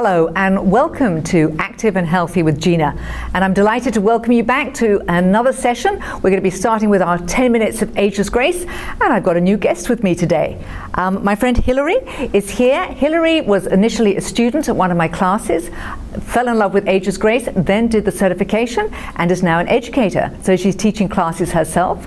Hello and welcome to Active and Healthy with Gina. And I'm delighted to welcome you back to another session. We're going to be starting with our 10 minutes of Ageless Grace, and I've got a new guest with me today. My friend Hilary is here. Hilary was initially a student at one of my classes, fell in love with Ageless Grace, then did the certification and is now an educator. So she's teaching classes herself.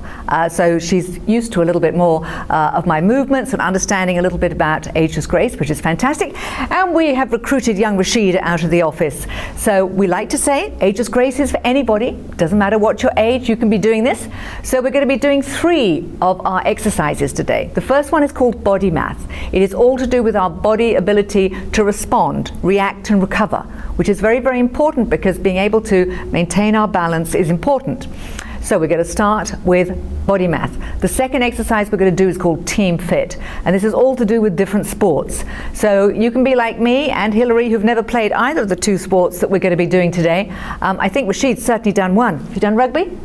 So she's used to a little bit more of my movements and understanding a little bit about Ageless Grace, which is fantastic. And we have recruited young Rashid out of the office. So we like to say Ageless Grace is for anybody. Doesn't matter what your age, you can be doing this. So we're going to be doing 3 of our exercises today. The first one is called body math. It is all to do with our body ability to respond, react and recover, which is very, very important because being able to maintain our balance is important. So we're going to start with body math. The second exercise we're going to do is called Team Fit, and this is all to do with different sports. So you can be like me and Hilary, who've never played either of the 2 sports that we're going to be doing today. I think Rashid's certainly done one. Have you done rugby?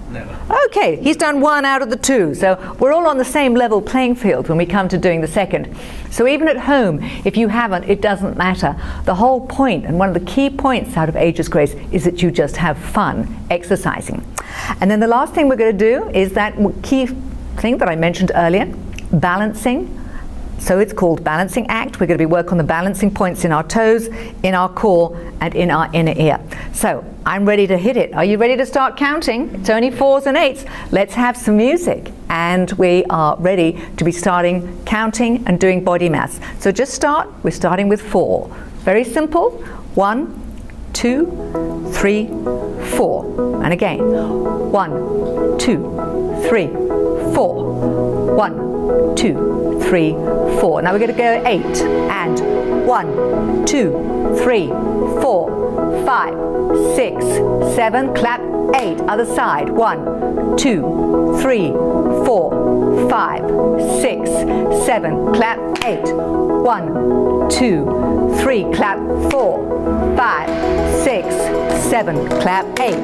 Never. Okay, he's done 1 out of the 2. So we're all on the same level playing field when we come to doing the second. So even at home, if you haven't, it doesn't matter. The whole point, and one of the key points out of Ageless Grace, is that you just have fun exercising. And then the last thing we're going to do is that key thing that I mentioned earlier, balancing. So it's called balancing act. We're going to be working on the balancing points in our toes, in our core, and in our inner ear. So I'm ready to hit it. Are you ready to start counting? It's only 4s and 8s. Let's have some music. And we are ready to be starting counting and doing body mass. So just start. We're starting with 4. Very simple. 1, 2, 3, 4. And again. 1, 2, 3, 4. 1, 2, 3, 4. Now we're going to go 8 and 1, 2, 3, 4, 5, 6, 7. Clap 8. Other side. 1, 2, 3, 4, 5, 6, 7. Clap 8. 1, 2, 3. Clap 4, 5, 6, 7. Clap 8.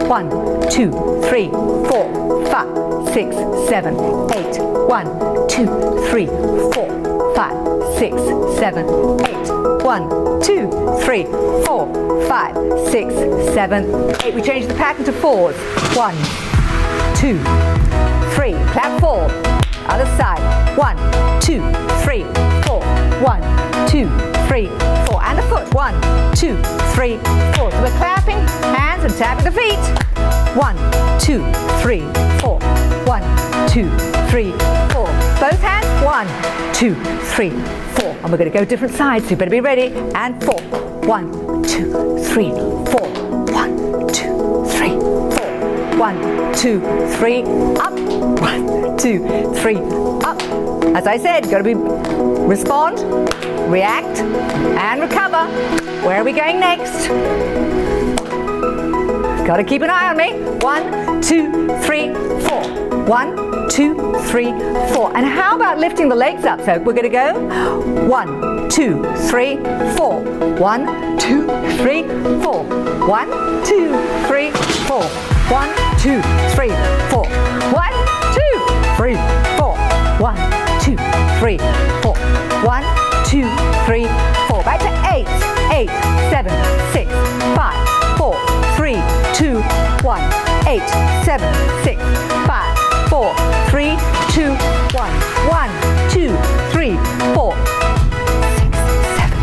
1, 2, 3, 4, 5, 6, 7, 8. 1, 2, 3, 4, 5, 6, 7, 8. 1, 2, 3, 4, 5, 6, 7, 8. We change the pattern to 4s. 1, 2, 3. Clap 4. Other side. 1, 2, 3, 4. 1, 2, 3, 4. And the foot. 1, 2, 3, 4. So we're clapping hands and tapping the feet. 1, 2, 3, 4. 1, 2, 3, 4. Both hands. 1, 2, 3, 4. And we're going to go different sides, so you better be ready. And 4. 1, 2, 3, 4. 1, 2, 3, 4. 1, 2, 3. Up. 1, 2, 3. Up. As I said, got to be respond, react, and recover. Where are we going next? Got to keep an eye on me. 1, 2, 3, 4. 1, 2, 3, 4. And how about lifting the legs up? So we're going to go 1, 2, 3, 4. 1, 2, 3, 4. 1, 2, 3, 4. 1, 2, 3, 4. 1, 2, 3, 4. 1, 2, 3, 4. 1, 2, 3, 4. Back to 8, 8, 7, 6, 5, 4, 3, 2, 1. 8, 7, 6, 5, 4, 3, 2, 1. 1, 2, 3, 4. 6, 7,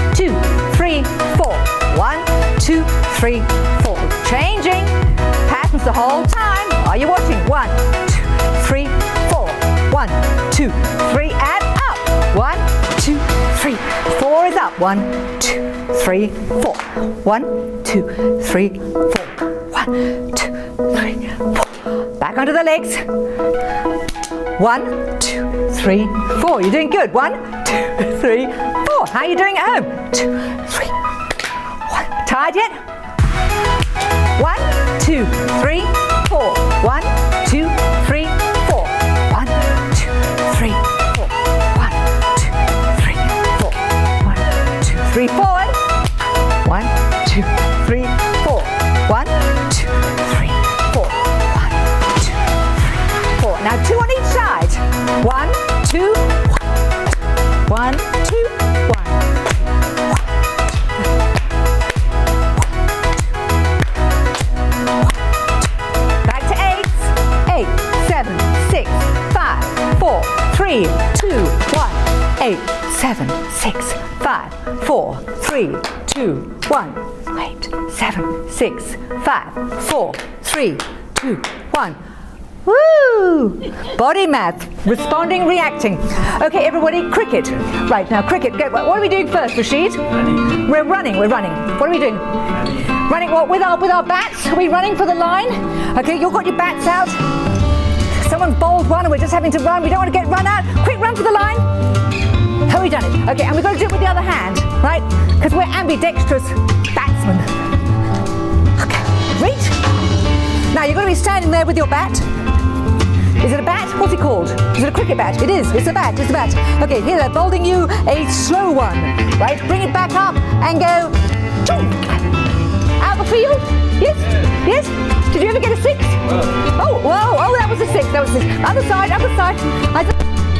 8. 2, 3, 4. 1, 2, 3, 4. Changing patterns the whole time. Are you watching? 1, 2, 3, 4. 1, 2, 3, and up. 1, 2, 3, 4 is up. 1, 2, 3, 4. 1, 2, 3, 4. 1, 2, 3, 4. Back onto the legs. 1, 2, 3, 4. You're doing good. 1, 2, 3, 4. How are you doing at home? 2, 3, 1. Tired yet? 1, 2, 3, 4. 1, 2, 3, 4. 1, 2, 3, 4. 1, 2, 3, 4. 1, 2, 3, forward. 1, 2, 3, 4. 1, 2, 3, 4. 1, 2, 3, 4. Now 2 on each side. 1, 2, 1. 1, 2, 1. 5, 4, 3, 2, 1. Wait, 7, 6, 5, 4, 3, 2, 1. Woo! Body math, responding, reacting. Okay, everybody, cricket. Right, now cricket. What are we doing first, Rashid? Running. We're running. What are we doing? Running what, with our bats? Are we running for the line? Okay, you've got your bats out. Someone's bowled one and we're just having to run. We don't want to get run out. Quick, run for the line. Have we done it? Okay, and we've got to do it with the other hand, right? Because we're ambidextrous batsmen. Okay, reach. Now you've got to be standing there with your bat. Is it a bat? What's it called? Is it a cricket bat? It is. It's a bat. It's a bat. Okay, here they're bowling you a slow one. Right? Bring it back up and go. Out the field? Yes? Yes? Did you ever get a 6? Oh, whoa. Oh, that was a 6. That was a 6. Other side, other side.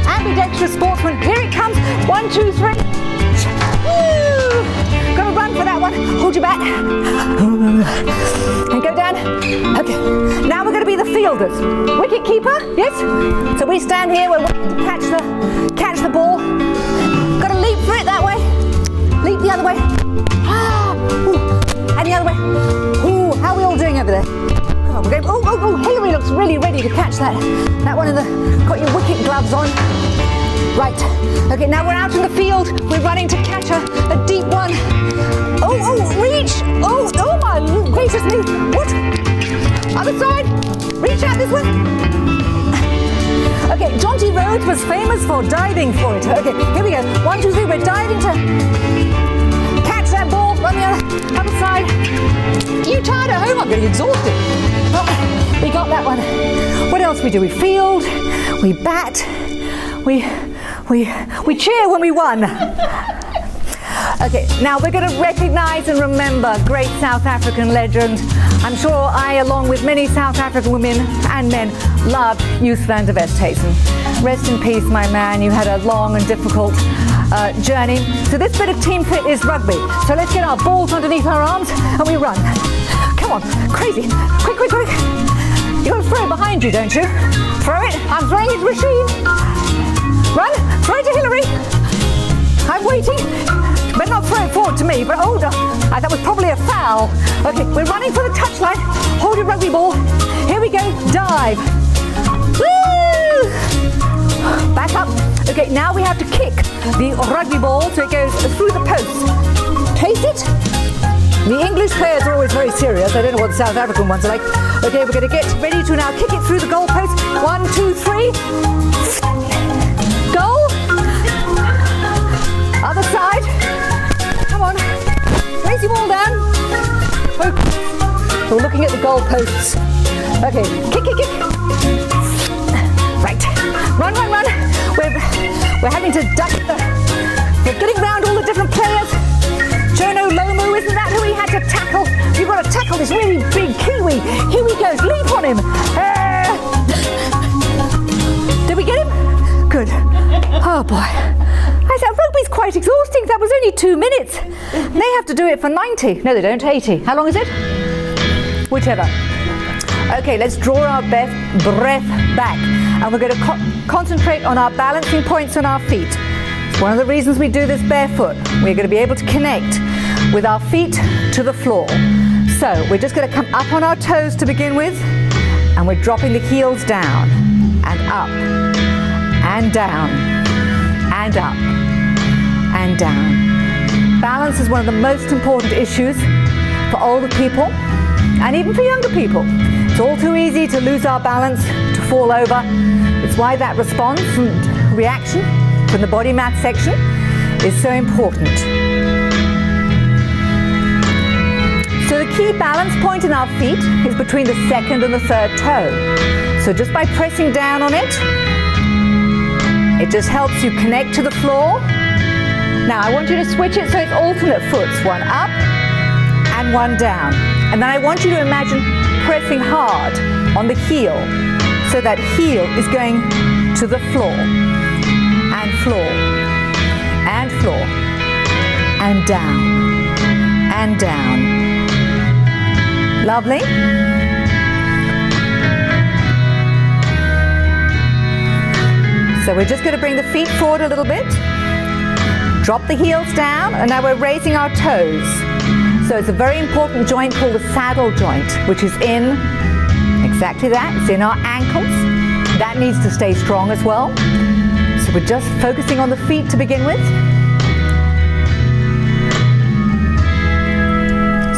Ambidextrous sportsman. Here it comes. 1, 2, 3. Woo! Got to run for that one. Hold your bat. And go down. Okay. Now we're going to be the fielders. Wicket keeper. Yes. So we stand here. We're waiting to catch the ball. Got to leap for it that way. Leap the other way. And the other way. Ooh, how are we all doing over there? Come on, we're going. Oh, Hillary looks really ready to catch that. That one in the. Got your wicket gloves on. Right. Okay, now we're out in the field. We're running to catch a deep one. Oh, reach. Oh my gracious me. What? Other side. Reach out this way. Okay, Jaunty Rhodes was famous for diving for it. Okay, here we go. 1, 2, 3. We're diving to catch that ball on the other side. You tired at home? I'm getting exhausted. Oh, we got that one. What else we do? We field. We bat. We cheer when we won. Okay, now we're going to recognise and remember great South African legend. I'm sure I, along with many South African women and men, loved Joos van der Westhuizen. Rest in peace, my man. You had a long and difficult journey. So this bit of team fit is rugby. So let's get our balls underneath our arms and we run. Come on, crazy. Quick. You've got to throw it behind you, don't you? Throw it. I'm throwing it to Rashid. Run, throw it to Hillary. I'm waiting. Better not throw it forward to me, but hold on. That was probably a foul. Okay, we're running for the touchline. Hold your rugby ball. Here we go, dive. Woo! Back up. Okay, now we have to kick the rugby ball so it goes through the post. Taste it. The English players are always very serious. I don't know what the South African ones are like. Okay, we're going to get ready to now kick it through the goal post. 1, 2, 3. Goal. Other side. Come on. Raise your ball down. Focus. We're looking at the goal posts. Okay, kick. Right. Run. We're having to duck we're getting round all the different players. Jono Lomu, isn't that who we had to tackle? You've got to tackle this really big Kiwi. Here he goes. Leap on him. Did we get him? Good. Oh boy. I said rugby's quite exhausting. That was only 2 minutes. They have to do it for 90. No, they don't. 80. How long is it? Whichever. Okay, let's draw our breath back. And we're going to concentrate on our balancing points on our feet. It's one of the reasons we do this barefoot. We're going to be able to connect with our feet to the floor. So we're just going to come up on our toes to begin with. And we're dropping the heels down and up. And down, and up, and down. Balance is one of the most important issues for older people and even for younger people. It's all too easy to lose our balance, to fall over. It's why that response and reaction from the body math section is so important. So the key balance point in our feet is between the second and the third toe. So just by pressing down on it, it just helps you connect to the floor. Now I want you to switch it so it's alternate foots, one up and one down. And then I want you to imagine pressing hard on the heel so that heel is going to the floor and floor and floor and down and down. Lovely. So we're just going to bring the feet forward a little bit. Drop the heels down, and now we're raising our toes. So it's a very important joint called the saddle joint, which is in exactly that. It's in our ankles. That needs to stay strong as well. So we're just focusing on the feet to begin with.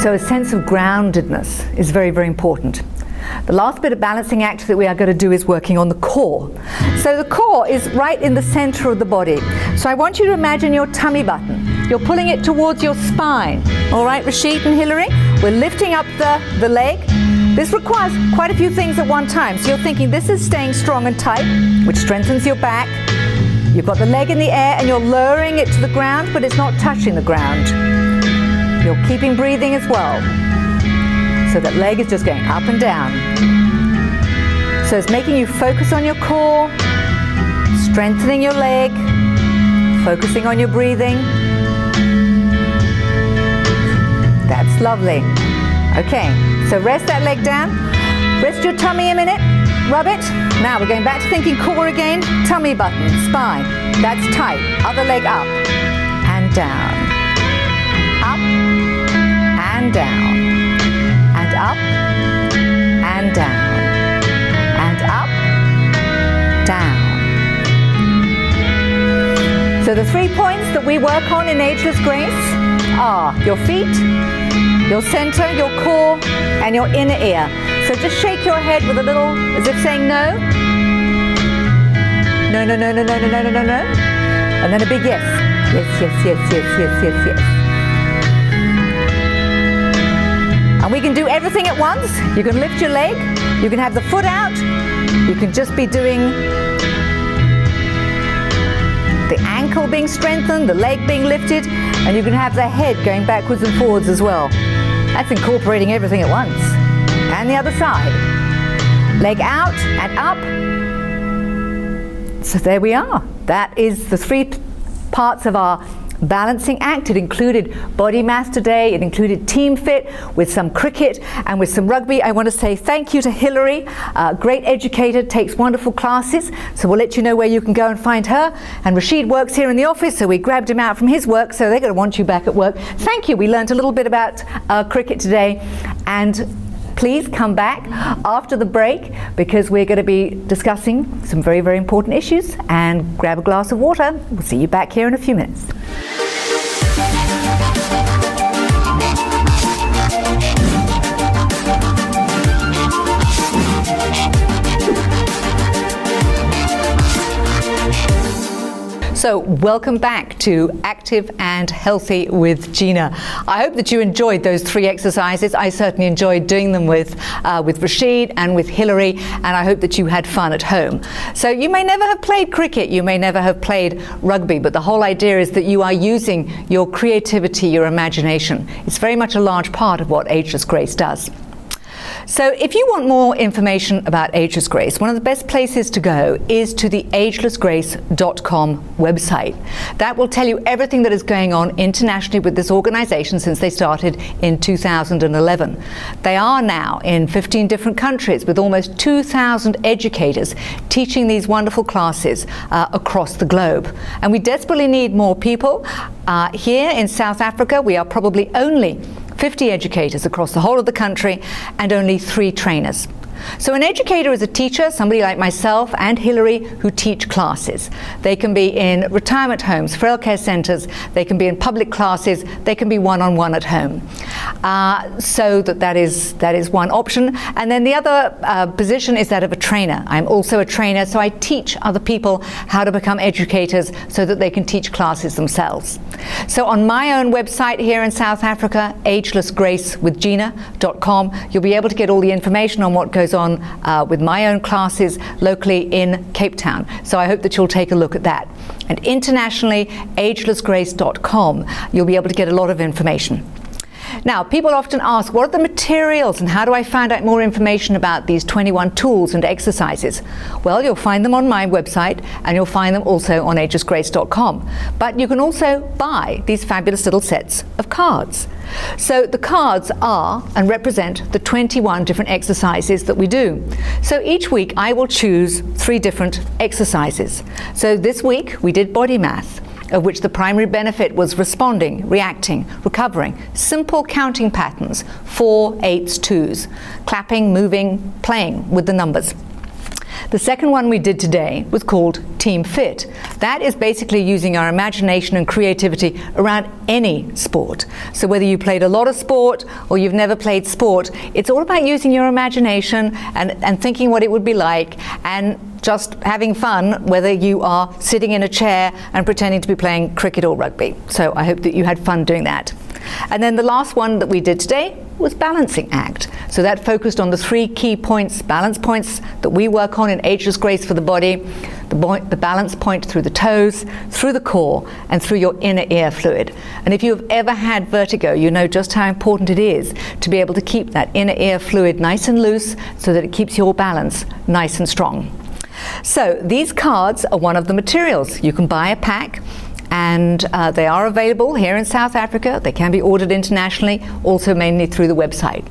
So a sense of groundedness is very, very important. The last bit of balancing act that we are going to do is working on the core. So the core is right in the center of the body. So I want you to imagine your tummy button. You're pulling it towards your spine. All right, Rashid and Hillary? We're lifting up the leg. This requires quite a few things at one time. So you're thinking this is staying strong and tight, which strengthens your back. You've got the leg in the air and you're lowering it to the ground, but it's not touching the ground. You're keeping breathing as well. So that leg is just going up and down. So it's making you focus on your core, strengthening your leg, focusing on your breathing. That's lovely. Okay, so rest that leg down. Rest your tummy a minute. Rub it. Now we're going back to thinking core again. Tummy button, spine. That's tight. Other leg up and down. Up and down. Up and down, and up, down. So the 3 points that we work on in Ageless Grace are your feet, your center, your core, and your inner ear. So just shake your head with a little, as if saying no. No, no, no, no, no, no, no, no, no, no. And then a big yes. Yes, yes, yes, yes, yes, yes, yes. And we can do everything at once. You can lift your leg, you can have the foot out, you can just be doing the ankle being strengthened, the leg being lifted, and you can have the head going backwards and forwards as well. That's incorporating everything at once. And the other side. Leg out and up. So there we are. That is the 3 parts of our balancing act. It included body mass today, it included team fit with some cricket and with some rugby. I want to say thank you to Hillary, great educator, takes wonderful classes, so we'll let you know where you can go and find her. And Rashid works here in the office, so we grabbed him out from his work, so they're going to want you back at work. Thank you. We learned a little bit about cricket today, and please come back after the break because we're going to be discussing some very, very important issues. And grab a glass of water. We'll see you back here in a few minutes. So welcome back to Active and Healthy with Gina. I hope that you enjoyed those 3 exercises. I certainly enjoyed doing them with Rashid and with Hillary, and I hope that you had fun at home. So you may never have played cricket, you may never have played rugby, but the whole idea is that you are using your creativity, your imagination. It's very much a large part of what Ageless Grace does. So if you want more information about Ageless Grace, one of the best places to go is to the agelessgrace.com website. That will tell you everything that is going on internationally with this organization since they started in 2011. They are now in 15 different countries with almost 2,000 educators teaching these wonderful classes across the globe. And we desperately need more people. Here in South Africa, we are probably only 50 educators across the whole of the country and only 3 trainers. So an educator is a teacher, somebody like myself and Hillary, who teach classes. They can be in retirement homes, frail care centres, they can be in public classes, they can be one-on-one at home. So that is one option. And then the other position is that of a trainer. I'm also a trainer, so I teach other people how to become educators so that they can teach classes themselves. So on my own website here in South Africa, agelessgracewithgina.com, you'll be able to get all the information on what goes on with my own classes locally in Cape Town. So I hope that you'll take a look at that. And internationally, agelessgrace.com, you'll be able to get a lot of information. Now, people often ask, what are the materials and how do I find out more information about these 21 tools and exercises? Well, you'll find them on my website and you'll find them also on agelessgrace.com. But you can also buy these fabulous little sets of cards. So the cards are and represent the 21 different exercises that we do. So each week I will choose 3 different exercises. So this week we did body mass. of which the primary benefit was responding, reacting, recovering. Simple counting patterns, 4, 8s, 2s, clapping, moving, playing with the numbers. The second one we did today was called Team Fit. That is basically using our imagination and creativity around any sport. So whether you played a lot of sport or you've never played sport, it's all about using your imagination and thinking what it would be like, and just having fun, whether you are sitting in a chair and pretending to be playing cricket or rugby. So I hope that you had fun doing that. And then the last one that we did today was balancing act. So that focused on the 3 key points, balance points that we work on in Ageless Grace for the body, the balance point through the toes, through the core, and through your inner ear fluid. And if you've ever had vertigo, you know just how important it is to be able to keep that inner ear fluid nice and loose so that it keeps your balance nice and strong. So these cards are one of the materials. You can buy a pack, and they are available here in South Africa. They can be ordered internationally, also mainly through the website.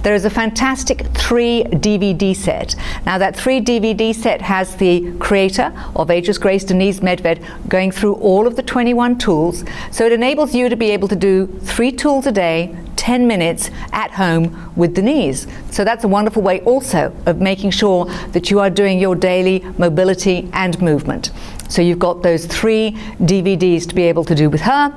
There is a fantastic 3 DVD set. Now that 3 DVD set has the creator of Ageless Grace, Denise Medved, going through all of the 21 tools. So it enables you to be able to do 3 tools a day, 10 minutes at home with Denise. So that's a wonderful way also of making sure that you are doing your daily mobility and movement. So you've got those 3 DVDs to be able to do with her.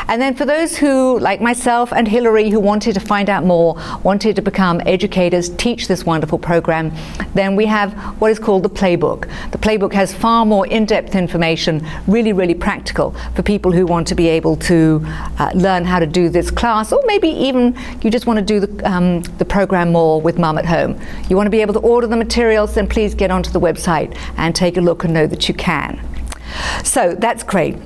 And then for those who, like myself and Hillary, who wanted to find out more, wanted to become educators, teach this wonderful program, then we have what is called the playbook. The playbook has far more in-depth information, really, really practical for people who want to be able to learn how to do this class, or maybe even you just want to do the program more with mum at home. You want to be able to order the materials, then please get onto the website and take a look and know that you can. So that's great.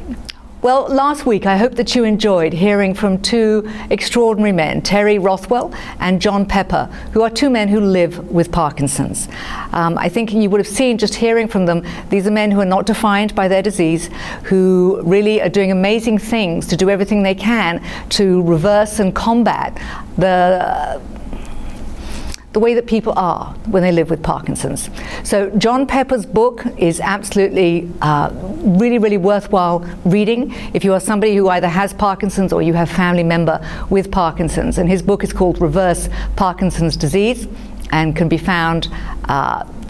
Well, last week I hope that you enjoyed hearing from 2 extraordinary men, Terry Rothwell and John Pepper, who are 2 men who live with Parkinson's. I think you would have seen just hearing from them, these are men who are not defined by their disease, who really are doing amazing things to do everything they can to reverse and combat the way that people are when they live with Parkinson's. So John Pepper's book is absolutely really, really worthwhile reading if you are somebody who either has Parkinson's or you have a family member with Parkinson's. And his book is called Reverse Parkinson's Disease and can be found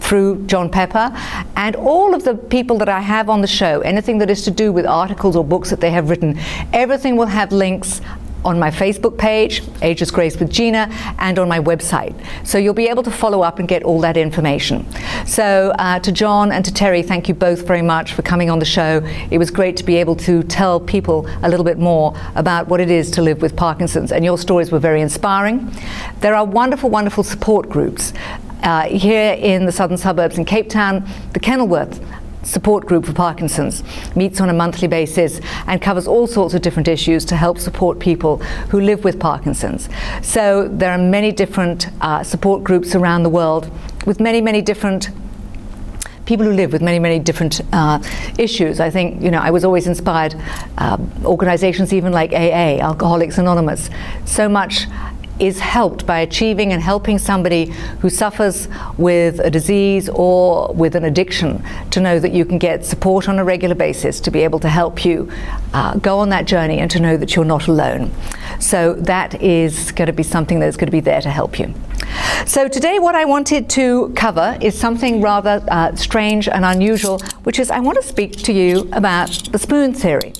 through John Pepper. And all of the people that I have on the show, anything that is to do with articles or books that they have written, everything will have links on my Facebook page, Ageless Grace with Gina, and on my website. So you'll be able to follow up and get all that information. So to John and to Terry, thank you both very much for coming on the show. It was great to be able to tell people a little bit more about what it is to live with Parkinson's, and your stories were very inspiring. There are wonderful, wonderful support groups here in the southern suburbs in Cape Town. The Kenilworth support group for Parkinson's meets on a monthly basis and covers all sorts of different issues to help support people who live with Parkinson's. So there are many different support groups around the world with many, many different people who live with many, many different issues. I think, I was always inspired, organizations even like AA, Alcoholics Anonymous, so much is helped by achieving and helping somebody who suffers with a disease or with an addiction to know that you can get support on a regular basis to be able to help you go on that journey and to know that you're not alone. So that is going to be something that's going to be there to help you. So today what I wanted to cover is something rather strange and unusual, which is I want to speak to you about the spoon theory.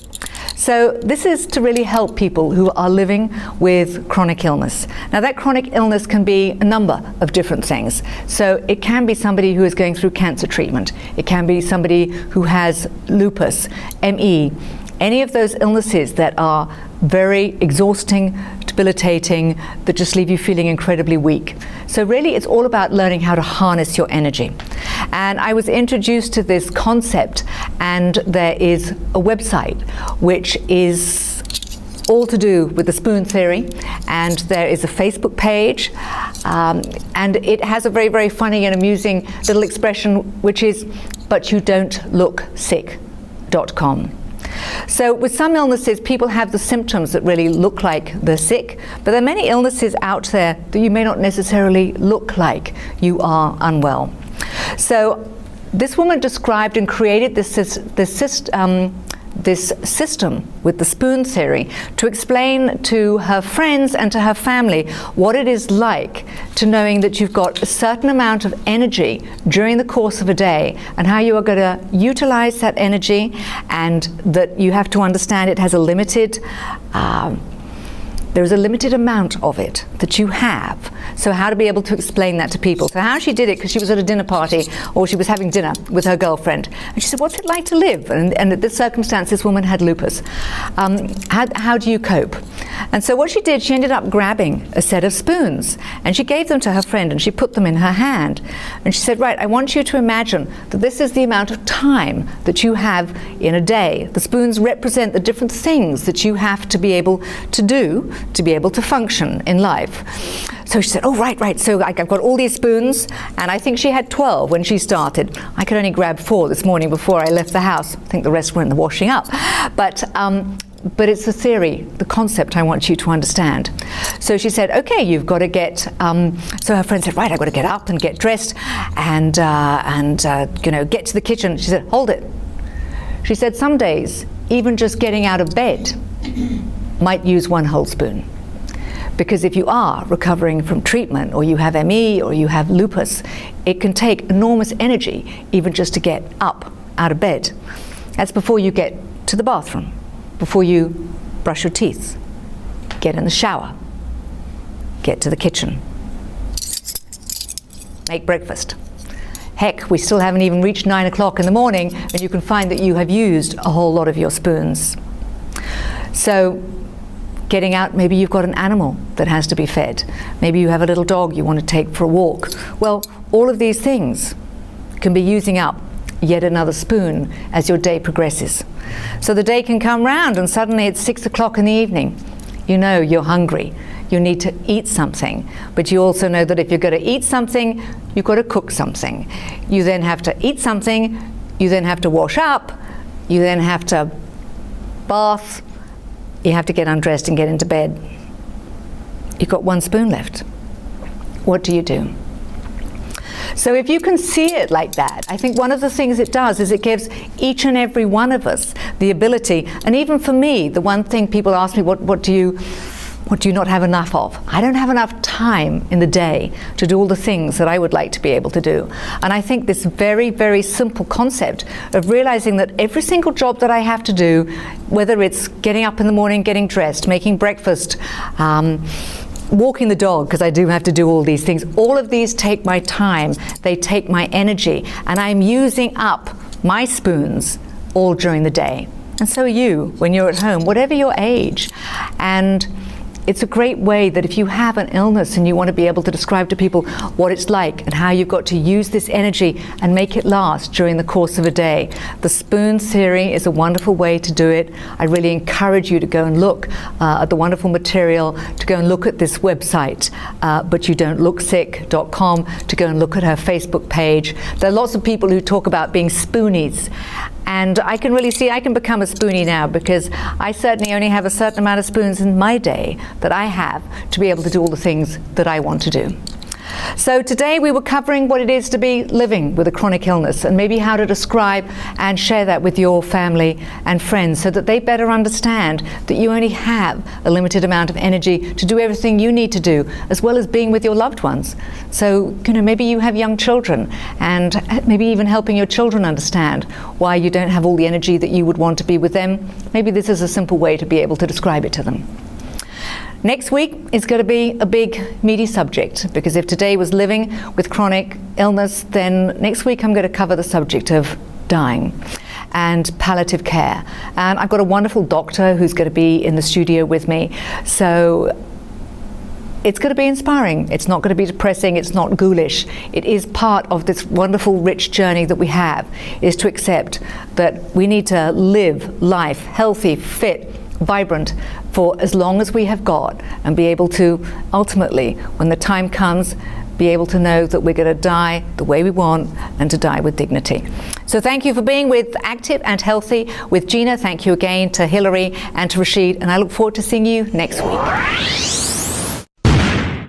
So this is to really help people who are living with chronic illness. Now that chronic illness can be a number of different things. So it can be somebody who is going through cancer treatment. It can be somebody who has lupus, ME, any of those illnesses that are very exhausting, debilitating, that just leave you feeling incredibly weak. So really it's all about learning how to harness your energy. And I was introduced to this concept, and there is a website which is all to do with the spoon theory, and there is a Facebook page, and it has a very, very funny and amusing little expression which is, but you don't look sick.com. So with some illnesses, people have the symptoms that really look like they're sick, but there are many illnesses out there that you may not necessarily look like you are unwell. So this woman described and created this this system with the spoon theory to explain to her friends and to her family what it is like to knowing that you've got a certain amount of energy during the course of a day, and how you are going to utilize that energy, and that you have to understand it has a limited there's a limited amount of it that you have. So how to be able to explain that to people. So how she did it, because she was at a dinner party, or she was having dinner with her girlfriend, and she said, what's it like to live? And in this circumstance, this woman had lupus. How do you cope? And so what she did, she ended up grabbing a set of spoons, and she gave them to her friend, and she put them in her hand. And she said, right, I want you to imagine that this is the amount of time that you have in a day. The spoons represent the different things that you have to be able to do to be able to function in life. So she said, oh, right, so I've got all these spoons, and I think she had 12 when she started. I could only grab 4 this morning before I left the house. I think the rest were in the washing up. But it's the theory, the concept I want you to understand. So she said, okay, you've got to get, so her friend said, right, I've got to get up and get dressed and get to the kitchen. She said, hold it. She said, some days, even just getting out of bed might use 1 whole spoon. Because if you are recovering from treatment, or you have ME, or you have lupus, it can take enormous energy even just to get up out of bed. That's before you get to the bathroom, before you brush your teeth, get in the shower, get to the kitchen, make breakfast. Heck, we still haven't even reached 9 o'clock in the morning, and you can find that you have used a whole lot of your spoons. So getting out, maybe you've got an animal that has to be fed. Maybe you have a little dog you want to take for a walk. Well, all of these things can be using up yet another spoon as your day progresses. So the day can come round and suddenly it's 6 o'clock in the evening. You know you're hungry. You need to eat something. But you also know that if you're going to eat something, you've got to cook something. You then have to eat something. You then have to wash up. You then have to bath. You have to get undressed and get into bed. You've got 1 spoon left. What do you do? So if you can see it like that, I think one of the things it does is it gives each and every one of us the ability, and even for me, the one thing people ask me, what do you not have enough of? I don't have enough time in the day to do all the things that I would like to be able to do. And I think this very, very simple concept of realizing that every single job that I have to do, whether it's getting up in the morning, getting dressed, making breakfast, walking the dog, because I do have to do all these things, all of these take my time, they take my energy, and I'm using up my spoons all during the day. And so are you when you're at home, whatever your age. And it's a great way that if you have an illness and you want to be able to describe to people what it's like and how you've got to use this energy and make it last during the course of a day. The spoon theory is a wonderful way to do it. I really encourage you to go and look at the wonderful material, to go and look at this website, butyoudon'tlooksick.com, to go and look at her Facebook page. There are lots of people who talk about being spoonies. And I can really see I can become a spoonie now, because I certainly only have a certain amount of spoons in my day that I have to be able to do all the things that I want to do. So today we were covering what it is to be living with a chronic illness, and maybe how to describe and share that with your family and friends so that they better understand that you only have a limited amount of energy to do everything you need to do, as well as being with your loved ones. So, maybe you have young children, and maybe even helping your children understand why you don't have all the energy that you would want to be with them. Maybe this is a simple way to be able to describe it to them. Next week is going to be a big, meaty subject, because if today was living with chronic illness, then next week I'm going to cover the subject of dying and palliative care. And I've got a wonderful doctor who's going to be in the studio with me. So it's going to be inspiring. It's not going to be depressing. It's not ghoulish. It is part of this wonderful, rich journey that we have, is to accept that we need to live life healthy, fit, vibrant for as long as we have got, and be able to ultimately, when the time comes, be able to know that we're going to die the way we want and to die with dignity. So thank you for being with Active and Healthy with Gina. Thank you again to Hilary and to Rashid, and I look forward to seeing you next week.